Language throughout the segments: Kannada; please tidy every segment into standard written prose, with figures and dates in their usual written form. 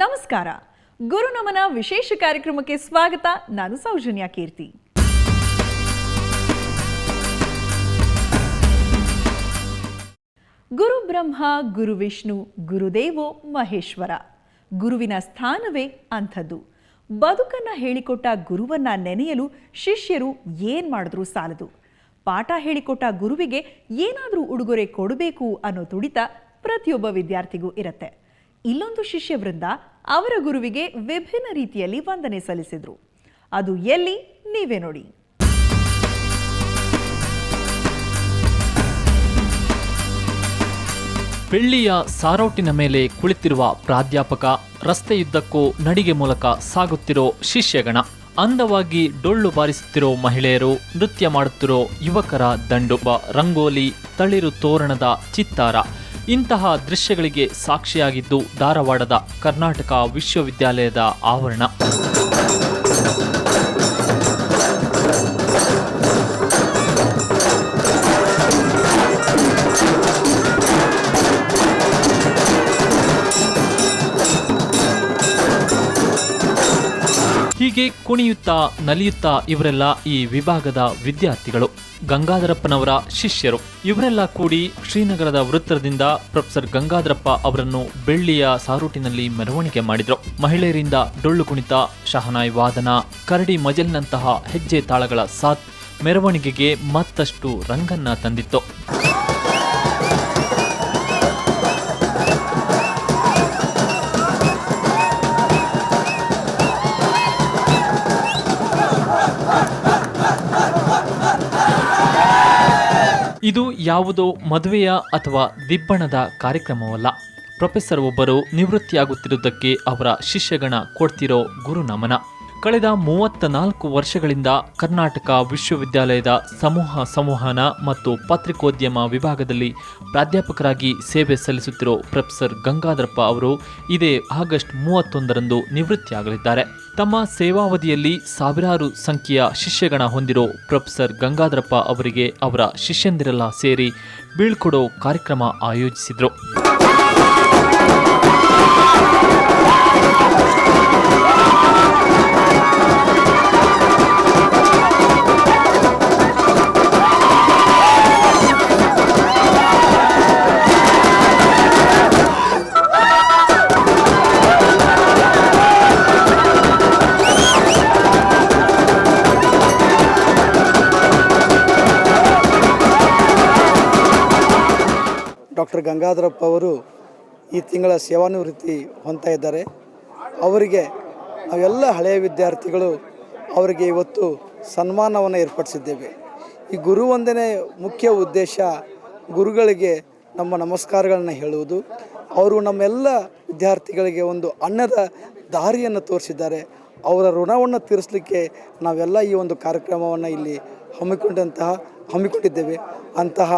ನಮಸ್ಕಾರ. ಗುರುನಮನ ವಿಶೇಷ ಕಾರ್ಯಕ್ರಮಕ್ಕೆ ಸ್ವಾಗತ. ನಾನು ಸೌಜನ್ಯ ಕೀರ್ತಿ. ಗುರು ಬ್ರಹ್ಮ, ಗುರು ವಿಷ್ಣು, ಗುರುದೇವೋ ಮಹೇಶ್ವರ. ಗುರುವಿನ ಸ್ಥಾನವೇ ಅಂಥದ್ದು. ಬದುಕನ್ನ ಹೇಳಿಕೊಟ್ಟ ಗುರುವನ್ನ ನೆನೆಯಲು ಶಿಷ್ಯರು ಏನ್ ಮಾಡಿದ್ರೂ ಸಾಲದು. ಪಾಠ ಹೇಳಿಕೊಟ್ಟ ಗುರುವಿಗೆ ಏನಾದರೂ ಉಡುಗೊರೆ ಕೊಡಬೇಕು ಅನ್ನೋ ತುಡಿತ ಪ್ರತಿಯೊಬ್ಬ ವಿದ್ಯಾರ್ಥಿಗೂ ಇರುತ್ತೆ. ಇಲ್ಲೊಂದು ಶಿಷ್ಯ ವೃಂದ ಅವರ ಗುರುವಿಗೆ ವಿಭಿನ್ನ ರೀತಿಯಲ್ಲಿ ವಂದನೆ ಸಲ್ಲಿಸಿದ್ರು. ಅದು ಎಲ್ಲಿ, ನೀವೇ ನೋಡಿ. ಬೆಳ್ಳಿಯ ಸಾರೋಟಿನ ಮೇಲೆ ಕುಳಿತಿರುವ ಪ್ರಾಧ್ಯಾಪಕ, ರಸ್ತೆಯುದ್ದಕ್ಕೂ ನಡಿಗೆ ಮೂಲಕ ಸಾಗುತ್ತಿರೋ ಶಿಷ್ಯಗಣ, ಅಂದವಾಗಿ ಡೊಳ್ಳು ಬಾರಿಸುತ್ತಿರೋ ಮಹಿಳೆಯರು, ನೃತ್ಯ ಮಾಡುತ್ತಿರೋ ಯುವಕರ ದಂಡು, ರಂಗೋಲಿ, ತಳಿರು ತೋರಣದ ಚಿತ್ತಾರ, ಇಂತಹ ದೃಶ್ಯಗಳಿಗೆ ಸಾಕ್ಷಿಯಾಗಿದ್ದು ಧಾರವಾಡದ ಕರ್ನಾಟಕ ವಿಶ್ವವಿದ್ಯಾಲಯದ ಆವರಣ. ಹೀಗೆ ಕುಣಿಯುತ್ತಾ ನಲಿಯುತ್ತಾ ಇವರೆಲ್ಲ ಈ ವಿಭಾಗದ ವಿದ್ಯಾರ್ಥಿಗಳು, ಗಂಗಾಧರಪ್ಪನವರ ಶಿಷ್ಯರು. ಇವರೆಲ್ಲ ಕೂಡಿ ಶ್ರೀನಗರದ ವೃತ್ತದಿಂದ ಪ್ರೊಫೆಸರ್ ಗಂಗಾಧರಪ್ಪ ಅವರನ್ನು ಬೆಳ್ಳಿಯ ಸಾರೋಟಿನಲ್ಲಿ ಮೆರವಣಿಗೆ ಮಾಡಿದ್ರು. ಮಹಿಳೆಯರಿಂದ ಡೊಳ್ಳು ಕುಣಿತ, ಶಹನಾಯಿ ವಾದನ, ಕರಡಿ ಮಜಲ್ನಂತಹ ಹೆಜ್ಜೆ ತಾಳಗಳ ಸಾಥ್ ಮೆರವಣಿಗೆಗೆ ಮತ್ತಷ್ಟು ರಂಗನ್ನ ತಂದಿತ್ತು. ಇದು ಯಾವುದೋ ಮದುವೆಯ ಅಥವಾ ದಿಬ್ಬಣದ ಕಾರ್ಯಕ್ರಮವಲ್ಲ. ಪ್ರೊಫೆಸರ್ ಒಬ್ಬರು ನಿವೃತ್ತಿಯಾಗುತ್ತಿರುವುದಕ್ಕೆ ಅವರ ಶಿಷ್ಯಗಣ ಕೊಡ್ತಿರೋ ಗುರುನಮನ. ಕಳೆದ 34 ವರ್ಷಗಳಿಂದ ಕರ್ನಾಟಕ ವಿಶ್ವವಿದ್ಯಾಲಯದ ಸಮೂಹ ಸಂವಹನ ಮತ್ತು ಪತ್ರಿಕೋದ್ಯಮ ವಿಭಾಗದಲ್ಲಿ ಪ್ರಾಧ್ಯಾಪಕರಾಗಿ ಸೇವೆ ಸಲ್ಲಿಸುತ್ತಿರೋ ಪ್ರೊಫೆಸರ್ ಗಂಗಾಧರಪ್ಪ ಅವರು ಇದೇ ಆಗಸ್ಟ್ 31ರಂದು ನಿವೃತ್ತಿಯಾಗಲಿದ್ದಾರೆ. ತಮ್ಮ ಸೇವಾವಧಿಯಲ್ಲಿ ಸಾವಿರಾರು ಸಂಖ್ಯೆಯ ಶಿಷ್ಯಗಣ ಹೊಂದಿರೋ ಪ್ರೊಫೆಸರ್ ಗಂಗಾಧರಪ್ಪ ಅವರಿಗೆ ಅವರ ಶಿಷ್ಯಂದಿರೆಲ್ಲ ಸೇರಿ ಬೀಳ್ಕೊಡೋ ಕಾರ್ಯಕ್ರಮ ಆಯೋಜಿಸಿದ್ರು. ಡಾಕ್ಟರ್ ಗಂಗಾಧರಪ್ಪ ಅವರು ಈ ತಿಂಗಳ ಸೇವಾನಿವೃತ್ತಿ ಹೊಂದ್ತಾ ಇದ್ದಾರೆ. ಅವರಿಗೆ ನಾವೆಲ್ಲ ಹಳೆಯ ವಿದ್ಯಾರ್ಥಿಗಳು ಅವರಿಗೆ ಇವತ್ತು ಸನ್ಮಾನವನ್ನು ಏರ್ಪಡಿಸಿದ್ದೇವೆ. ಈ ಗುರುವಂದನೆ ಮುಖ್ಯ ಉದ್ದೇಶ ಗುರುಗಳಿಗೆ ನಮ್ಮ ನಮಸ್ಕಾರಗಳನ್ನು ಹೇಳುವುದು. ಅವರು ನಮ್ಮೆಲ್ಲ ವಿದ್ಯಾರ್ಥಿಗಳಿಗೆ ಒಂದು ಅನ್ನದ ದಾರಿಯನ್ನು ತೋರಿಸಿದ್ದಾರೆ. ಅವರ ಋಣವನ್ನು ತೀರಿಸಲಿಕ್ಕೆ ನಾವೆಲ್ಲ ಈ ಒಂದು ಕಾರ್ಯಕ್ರಮವನ್ನು ಇಲ್ಲಿ ಹಮ್ಮಿಕೊಂಡಿದ್ದೇವೆ. ಅಂತಹ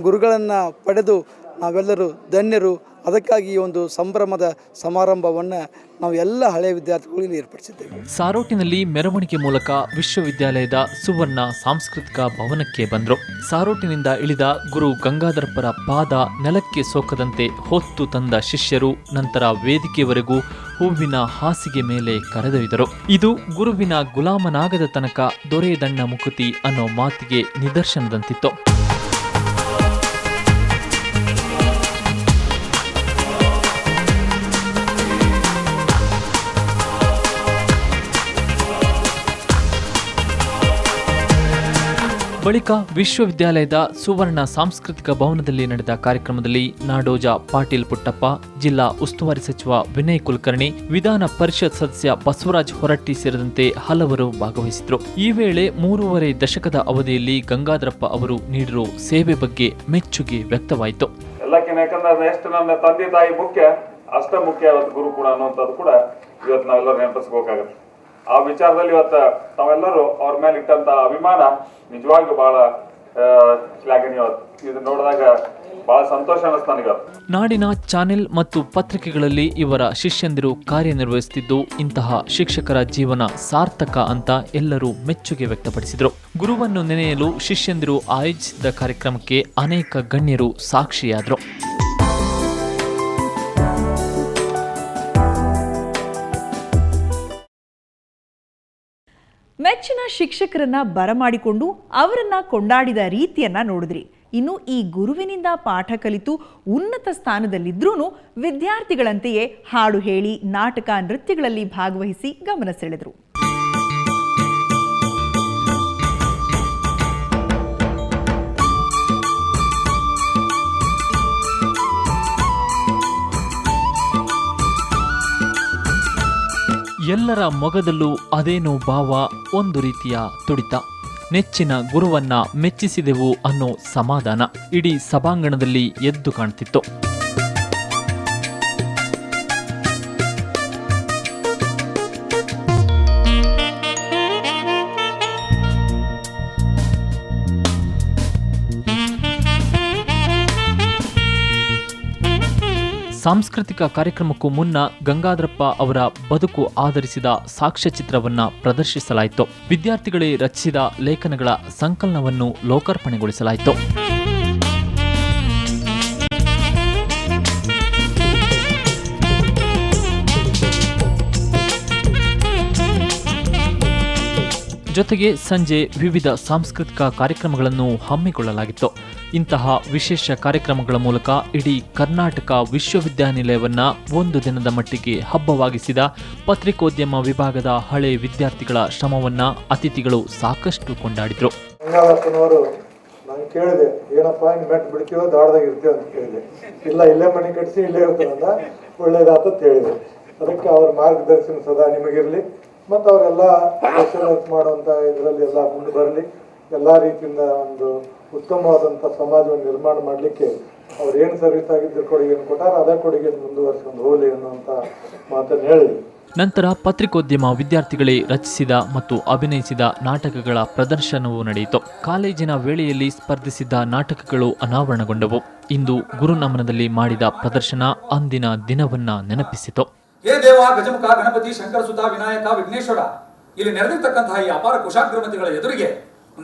ಗುರುಗಳನ್ನು ಪಡೆದು ನಾವೆಲ್ಲರೂ ಧನ್ಯರು. ಅದಕ್ಕಾಗಿ ಈ ಒಂದು ಸಂಭ್ರಮದ ಸಮಾರಂಭವನ್ನು ನಾವು ಎಲ್ಲ ಹಳೆಯ ವಿದ್ಯಾರ್ಥಿಗಳು ಇಲ್ಲಿ ಏರ್ಪಡಿಸಿದ್ದೇವೆ. ಸಾರೋಟಿನಲ್ಲಿ ಮೆರವಣಿಗೆ ಮೂಲಕ ವಿಶ್ವವಿದ್ಯಾಲಯದ ಸುವರ್ಣ ಸಾಂಸ್ಕೃತಿಕ ಭವನಕ್ಕೆ ಬಂದರು. ಸಾರೋಟಿನಿಂದ ಇಳಿದ ಗುರು ಗಂಗಾಧರಪ್ಪರ ಪಾದ ನೆಲಕ್ಕೆ ಸೋಕದಂತೆ ಹೊತ್ತು ತಂದ ಶಿಷ್ಯರು ನಂತರ ವೇದಿಕೆಯವರೆಗೂ ಹೂವಿನ ಹಾಸಿಗೆ ಮೇಲೆ ಕರೆದೊಯ್ದರು. ಇದು ಗುರುವಿನ ಗುಲಾಮನಾಗದ ತನಕ ದೊರೆಯದಣ್ಣ ಮುಕುತಿ ಅನ್ನೋ ಮಾತಿಗೆ ನಿದರ್ಶನದಂತಿತ್ತು. ಬಳಿಕ ವಿಶ್ವವಿದ್ಯಾಲಯದ ಸುವರ್ಣ ಸಾಂಸ್ಕೃತಿಕ ಭವನದಲ್ಲಿ ನಡೆದ ಕಾರ್ಯಕ್ರಮದಲ್ಲಿ ನಾಡೋಜ ಪಾಟೀಲ್ ಪುಟ್ಟಪ್ಪ, ಜಿಲ್ಲಾ ಉಸ್ತುವಾರಿ ಸಚಿವ ವಿನಯ್ ಕುಲಕರ್ಣಿ, ವಿಧಾನ ಪರಿಷತ್ ಸದಸ್ಯ ಬಸವರಾಜ್ ಹೊರಟ್ಟಿ ಸೇರಿದಂತೆ ಹಲವರು ಭಾಗವಹಿಸಿದ್ರು. ಈ ವೇಳೆ 3.5 ದಶಕದ ಅವಧಿಯಲ್ಲಿ ಗಂಗಾಧರಪ್ಪ ಅವರು ನೀಡಿರೋ ಸೇವೆ ಬಗ್ಗೆ ಮೆಚ್ಚುಗೆ ವ್ಯಕ್ತವಾಯಿತು. ಯಾಕಂದ್ರೆ ಎಷ್ಟು ನನ್ನ ತಂದೆ ತಾಯಿ ಮುಖ್ಯ, ಅಷ್ಟ ಮುಖ್ಯ ಗುರು ಕೂಡ ಅನ್ನುವಂಥದ್ದು ಕೂಡ ಇವತ್ತು ನಾವೆಲ್ಲರೂ ನೆನಪಿಸ್ಬೇಕಾಗತ್ತೆ. ಆ ವಿಚಾರದಲ್ಲಿ ಇವತ್ತು ನಾವೆಲ್ಲರೂ ಅವ್ರ ಮೇಲೆ ಇಟ್ಟಂತ ಅಭಿಮಾನ ನಿಜವಾಗಿಯೂ ಬಹಳ ಶ್ಲಾಘನೀಯ. ಇದು ನೋಡಿದಾಗ ಬಹಳ ಸಂತೋಷ ಅನಿಸ್ತು ನನಗೆ. ನಾಡಿನ ಚಾನೆಲ್ ಮತ್ತು ಪತ್ರಿಕೆಗಳಲ್ಲಿ ಇವರ ಶಿಷ್ಯಂದಿರು ಕಾರ್ಯನಿರ್ವಹಿಸುತ್ತಿದ್ದು ಇಂತಹ ಶಿಕ್ಷಕರ ಜೀವನ ಸಾರ್ಥಕ ಅಂತ ಎಲ್ಲರೂ ಮೆಚ್ಚುಗೆ ವ್ಯಕ್ತಪಡಿಸಿದರು. ಗುರುವನ್ನು ನೆನೆಯಲು ಶಿಷ್ಯಂದಿರು ಆಯೋಜಿಸಿದ್ದ ಕಾರ್ಯಕ್ರಮಕ್ಕೆ ಅನೇಕ ಗಣ್ಯರು ಸಾಕ್ಷಿಯಾದರು. ಮೆಚ್ಚಿನ ಶಿಕ್ಷಕರನ್ನ ಬರಮಾಡಿಕೊಂಡು ಅವರನ್ನ ಕೊಂಡಾಡಿದ ರೀತಿಯನ್ನ ನೋಡಿದ್ರಿ. ಇನ್ನು ಈ ಗುರುವಿನಿಂದ ಪಾಠ ಕಲಿತು ಉನ್ನತ ಸ್ಥಾನದಲ್ಲಿದ್ರೂ ವಿದ್ಯಾರ್ಥಿಗಳಂತೆಯೇ ಹಾಡು ಹೇಳಿ ನಾಟಕ ನೃತ್ಯಗಳಲ್ಲಿ ಭಾಗವಹಿಸಿ ಗಮನ ಸೆಳೆದರು. ಎಲ್ಲರ ಮೊಗದಲ್ಲೂ ಅದೇನೋ ಭಾವ, ಒಂದು ರೀತಿಯ ತುಡಿತ. ನೆಚ್ಚಿನ ಗುರುವನ್ನ ಮೆಚ್ಚಿಸಿದೆವು ಅನ್ನೋ ಸಮಾಧಾನ ಇಡೀ ಸಭಾಂಗಣದಲ್ಲಿ ಎದ್ದು ಕಾಣ್ತಿತ್ತು. ಸಾಂಸ್ಕೃತಿಕ ಕಾರ್ಯಕ್ರಮಕ್ಕೂ ಮುನ್ನ ಗಂಗಾಧರಪ್ಪ ಅವರ ಬದುಕು ಆಧರಿಸಿದ ಸಾಕ್ಷ್ಯಚಿತ್ರವನ್ನ ಪ್ರದರ್ಶಿಸಲಾಯಿತು. ವಿದ್ಯಾರ್ಥಿಗಳೇ ರಚಿಸಿದ ಲೇಖನಗಳ ಸಂಕಲನವನ್ನು ಲೋಕಾರ್ಪಣೆಗೊಳಿಸಲಾಯಿತು. ಜೊತೆಗೆ ಸಂಜೆ ವಿವಿಧ ಸಾಂಸ್ಕೃತಿಕ ಕಾರ್ಯಕ್ರಮಗಳನ್ನು ಹಮ್ಮಿಕೊಳ್ಳಲಾಗಿತ್ತು. ಇಂತಹ ವಿಶೇಷ ಕಾರ್ಯಕ್ರಮಗಳ ಮೂಲಕ ಇಡೀ ಕರ್ನಾಟಕ ವಿಶ್ವವಿದ್ಯಾನಿಲಯವನ್ನ ಒಂದು ದಿನದ ಮಟ್ಟಿಗೆ ಹಬ್ಬವಾಗಿಸಿದ ಪತ್ರಿಕೋದ್ಯಮ ವಿಭಾಗದ ಹಳೆ ವಿದ್ಯಾರ್ಥಿಗಳ ಶ್ರಮವನ್ನ ಅತಿಥಿಗಳು ಸಾಕಷ್ಟು ಕೊಂಡಾಡಿದ್ರು. ನಾನು ಕೇಳಿದೆ, ಏನಪ್ಪಾ ಇನ್ನು ಮೆಟ್ಟು ಬಿಡ್ತೀವೋ ದಾಡ್ದಾಗ ಇರ್ತೀವ ಅಂತ ಕೇಳಿದೆ. ಇಲ್ಲ, ಇಲ್ಲೇ ಮನೆ ಕಟ್ಟಿಸಿ ಇಲ್ಲೇ ಇರ್ತಾನಂದ, ಒಳ್ಳೇದಾತ ಅಂತ ಹೇಳಿದೆ. ಅದಕ್ಕೆ ಅವ್ರ ಮಾರ್ಗದರ್ಶನ ಸದಾ ನಿಮಗಿರಲಿ ಮತ್ತು ಅವರೆಲ್ಲ ಮಾಡುವಂಥ ಇದರಲ್ಲಿ ಎಲ್ಲ ಮುಂದೆ ಬರಲಿ. ಎಲ್ಲ ರೀತಿಯಿಂದ ಒಂದು ಉತ್ತಮವಾದಂಥ ಸಮಾಜವನ್ನು ನಿರ್ಮಾಣ ಮಾಡಲಿಕ್ಕೆ ಅವ್ರು ಏನು ಸರ್ವಿಸ್ ಆಗಿದ್ದ ಕೊಡುಗೆಯನ್ನು ಕೊಟ್ಟಾರ, ಅದೇ ಕೊಡುಗೆಯನ್ನು ಮುಂದುವರಿಸ್ಕೊಂಡು ಹೋಗಲಿ ಅನ್ನುವಂಥ ಮಾತನ್ನು ಹೇಳಿದೆ. ನಂತರ ಪತ್ರಿಕೋದ್ಯಮ ವಿದ್ಯಾರ್ಥಿಗಳೇ ರಚಿಸಿದ ಮತ್ತು ಅಭಿನಯಿಸಿದ ನಾಟಕಗಳ ಪ್ರದರ್ಶನವೂ ನಡೆಯಿತು. ಕಾಲೇಜಿನ ವೇಳೆಯಲ್ಲಿ ಸ್ಪರ್ಧಿಸಿದ್ದ ನಾಟಕಗಳು ಅನಾವರಣಗೊಂಡವು. ಇಂದು ಗುರುನಮನದಲ್ಲಿ ಮಾಡಿದ ಪ್ರದರ್ಶನ ಅಂದಿನ ದಿನವನ್ನ ನೆನಪಿಸಿತು. ಹೇ ದೇವ, ಗಜಮುಖ, ಗಣಪತಿ, ಶಂಕರ ಸುತ, ವಿನಾಯಕ, ವಿಘ್ನೇಶ್ವರ, ಇಲ್ಲಿ ನೆರೆದಿರ್ತಕ್ಕಂತಹ ಈ ಅಪಾರ ಕುಶಾಗ್ರಮತಿಗಳ ಎದುರಿಗೆ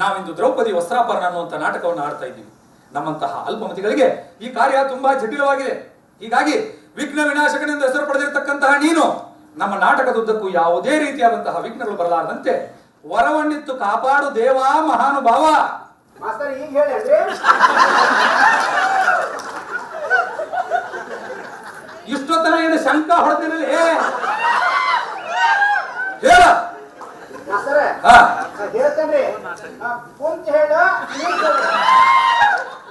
ನಾವಿಂದು ದ್ರೌಪದಿ ವಸ್ತ್ರಾಪರಣ ಅನ್ನುವಂಥ ನಾಟಕವನ್ನು ಆಡ್ತಾ ಇದ್ದೀವಿ. ನಮ್ಮಂತಹ ಅಲ್ಪಮತಿಗಳಿಗೆ ಈ ಕಾರ್ಯ ತುಂಬಾ ಜಟಿಲವಾಗಿದೆ. ಹೀಗಾಗಿ ವಿಘ್ನ ವಿನಾಶಕನೆಂದು ಹೆಸರು ಪಡೆದಿರತಕ್ಕಂತಹ ನೀನು ನಮ್ಮ ನಾಟಕದುದ್ದಕ್ಕೂ ಯಾವುದೇ ರೀತಿಯಾದಂತಹ ವಿಘ್ನಗಳು ಬರಲಾರದಂತೆ ವರವನ್ನಿತ್ತು ಕಾಪಾಡು ದೇವ ಮಹಾನುಭಾವ. ಇಷ್ಟೊತ್ತನ ಏನು ಶಂಕ ಹೊಡೆದಿರಲಿ ಹೇಳ.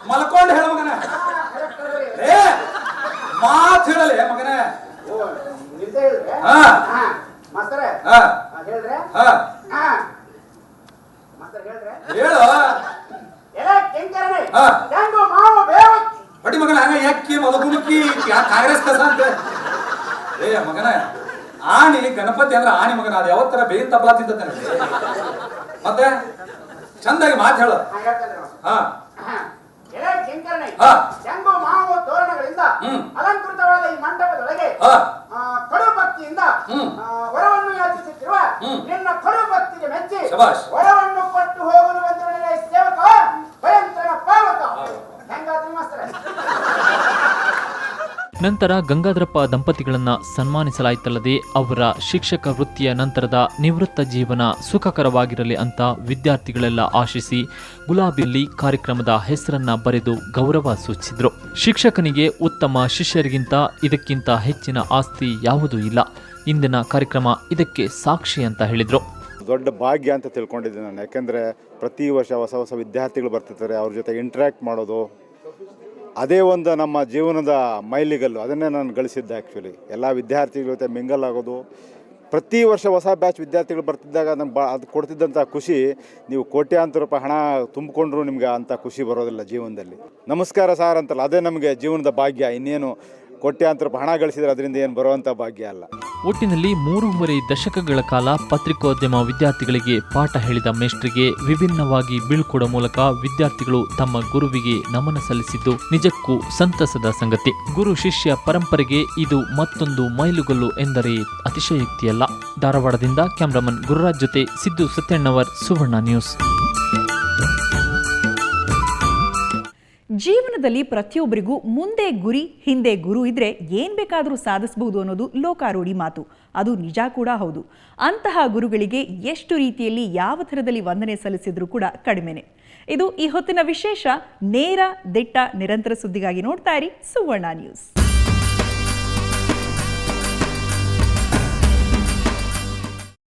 ಮಲ್ಕೊಂಡು ಹೇಳ ಮಗನ, ಮಾತು ಹೇಳಲಿ ಮಗನ. ಹೇಳು ಬಡಿ ಮಗನ, ಹಂಗ ಯಾಕಿ ಮಲಗುಣಕಿ ಕಾಂಗ್ರೆಸ್ ಕಸ ಅಂತ. ಮಗನ, ಆಣಿ ಗಣಪತಿ ಅಂದ್ರೆ ಆಣಿ ಮಗನ, ಅದು ಯಾವತ್ತರ ಬೇಯಿನ ತಪ್ಪಲ ತಿಂತ ಮತ್ತೆ ಚಂದಾಗಿ ಮಾತು ಹೇಳು. ತೋರಣಗಳಿಂದ ಅಲಂಕೃತವಾದ ಈ ಮಂಟಪದೊಳಗೆ ಕಡು ಭಕ್ತಿಯಿಂದ ವರವನ್ನು ಯಾಚಿಸುತ್ತಿರುವ ನಿನ್ನ ಕಡು ಭಕ್ತಿಗೆ ಮೆಚ್ಚಿ ವರವನ್ನು ಕೊಟ್ಟು ಹೋಗಲು ಬಂದ ಸೇವಕ ಭಯಂಕರ ಪಾವಕ. ನಂತರ ಗಂಗಾಧರಪ್ಪ ದಂಪತಿಗಳನ್ನ ಸನ್ಮಾನಿಸಲಾಯಿತಲ್ಲದೆ ಅವರ ಶಿಕ್ಷಕ ವೃತ್ತಿಯ ನಂತರದ ನಿವೃತ್ತ ಜೀವನ ಸುಖಕರವಾಗಿರಲಿ ಅಂತ ವಿದ್ಯಾರ್ಥಿಗಳೆಲ್ಲ ಆಶಿಸಿ ಗುಲಾಬಿಯಲ್ಲಿ ಕಾರ್ಯಕ್ರಮದ ಹೆಸರನ್ನ ಬರೆದು ಗೌರವ ಸೂಚಿಸಿದ್ರು. ಶಿಕ್ಷಕನಿಗೆ ಉತ್ತಮ ಶಿಷ್ಯರಿಗಿಂತ ಇದಕ್ಕಿಂತ ಹೆಚ್ಚಿನ ಆಸ್ತಿ ಯಾವುದೂ ಇಲ್ಲ. ಇಂದಿನ ಕಾರ್ಯಕ್ರಮ ಇದಕ್ಕೆ ಸಾಕ್ಷಿ ಅಂತ ಹೇಳಿದ್ರು. ದೊಡ್ಡ ಭಾಗ್ಯ ಅಂತ ತಿಳ್ಕೊಂಡಿದ್ದೆ ನಾನು. ಯಾಕೆಂದರೆ ಪ್ರತಿ ವರ್ಷ ಹೊಸ ಹೊಸ ವಿದ್ಯಾರ್ಥಿಗಳು ಬರ್ತಿರ್ತಾರೆ, ಅವ್ರ ಜೊತೆ ಇಂಟ್ರ್ಯಾಕ್ಟ್ ಮಾಡೋದು ಅದೇ ಒಂದು ನಮ್ಮ ಜೀವನದ ಮೈಲಿಗಲ್ಲು. ಅದನ್ನೇ ನಾನು ಗಳಿಸಿದ್ದೆ. ಆ್ಯಕ್ಚುಲಿ ಎಲ್ಲ ವಿದ್ಯಾರ್ಥಿಗಳ ಜೊತೆ ಮಿಂಗಲ್ ಆಗೋದು, ಪ್ರತಿ ವರ್ಷ ಹೊಸ ಬ್ಯಾಚ್ ವಿದ್ಯಾರ್ಥಿಗಳು ಬರ್ತಿದ್ದಾಗ ನಮ್ಗೆ ಅದು ಕೊಡ್ತಿದ್ದಂಥ ಖುಷಿ, ನೀವು ಕೋಟ್ಯಾಂತರ ರೂಪಾಯಿ ಹಣ ತುಂಬಿಕೊಂಡ್ರೂ ನಿಮ್ಗೆ ಅಂಥ ಖುಷಿ ಬರೋದಿಲ್ಲ ಜೀವನದಲ್ಲಿ. ನಮಸ್ಕಾರ ಸಾರ್ ಅಂತಲ್ಲ, ಅದೇ ನಮಗೆ ಜೀವನದ ಭಾಗ್ಯ. ಇನ್ನೇನು ಕೋಟ್ಯಾಂತರ ರೂಪಾಯಿ ಹಣ ಗಳಿಸಿದ್ರೆ ಅದರಿಂದ ಏನು ಬರುವಂಥ ಭಾಗ್ಯ ಅಲ್ಲ. ಒಟ್ಟಿನಲ್ಲಿ 3.5 ದಶಕಗಳ ಕಾಲ ಪತ್ರಿಕೋದ್ಯಮ ವಿದ್ಯಾರ್ಥಿಗಳಿಗೆ ಪಾಠ ಹೇಳಿದ ಮೇಷ್ಟ್ರಿಗೆ ವಿಭಿನ್ನವಾಗಿ ಬೀಳ್ಕೊಡೋ ಮೂಲಕ ವಿದ್ಯಾರ್ಥಿಗಳು ತಮ್ಮ ಗುರುವಿಗೆ ನಮನ ಸಲ್ಲಿಸಿದ್ದು ನಿಜಕ್ಕೂ ಸಂತಸದ ಸಂಗತಿ. ಗುರು ಶಿಷ್ಯ ಪರಂಪರೆಗೆ ಇದು ಮತ್ತೊಂದು ಮೈಲುಗಲ್ಲು ಎಂದರೆ ಅತಿಶಯೋಕ್ತಿಯಲ್ಲ. ಧಾರವಾಡದಿಂದ ಕ್ಯಾಮರಾಮನ್ ಗುರುರಾಜ್ ಜೊತೆ ಸಿದ್ದು ಸತ್ಯಣ್ಣವರ್, ಸುವರ್ಣ ನ್ಯೂಸ್. ಜೀವನದಲ್ಲಿ ಪ್ರತಿಯೊಬ್ಬರಿಗೂ ಮುಂದೆ ಗುರಿ ಹಿಂದೆ ಗುರು ಇದ್ರೆ ಏನ್ ಬೇಕಾದರೂ ಸಾಧಿಸಬಹುದು ಅನ್ನೋದು ಲೋಕಾರೂಢಿ ಮಾತು. ಅದು ನಿಜ ಕೂಡ ಹೌದು. ಅಂತಹ ಗುರುಗಳಿಗೆ ಎಷ್ಟು ರೀತಿಯಲ್ಲಿ ಯಾವ ಥರದಲ್ಲಿ ವಂದನೆ ಸಲ್ಲಿಸಿದ್ರೂ ಕೂಡ ಕಡಿಮೆನೆ. ಇದು ಈ ಹೊತ್ತಿನ ವಿಶೇಷ. ನೇರ ದಿಟ್ಟ ನಿರಂತರ ಸುದ್ದಿಗಾಗಿ ನೋಡ್ತಾ ಇರಿ ಸುವರ್ಣ ನ್ಯೂಸ್.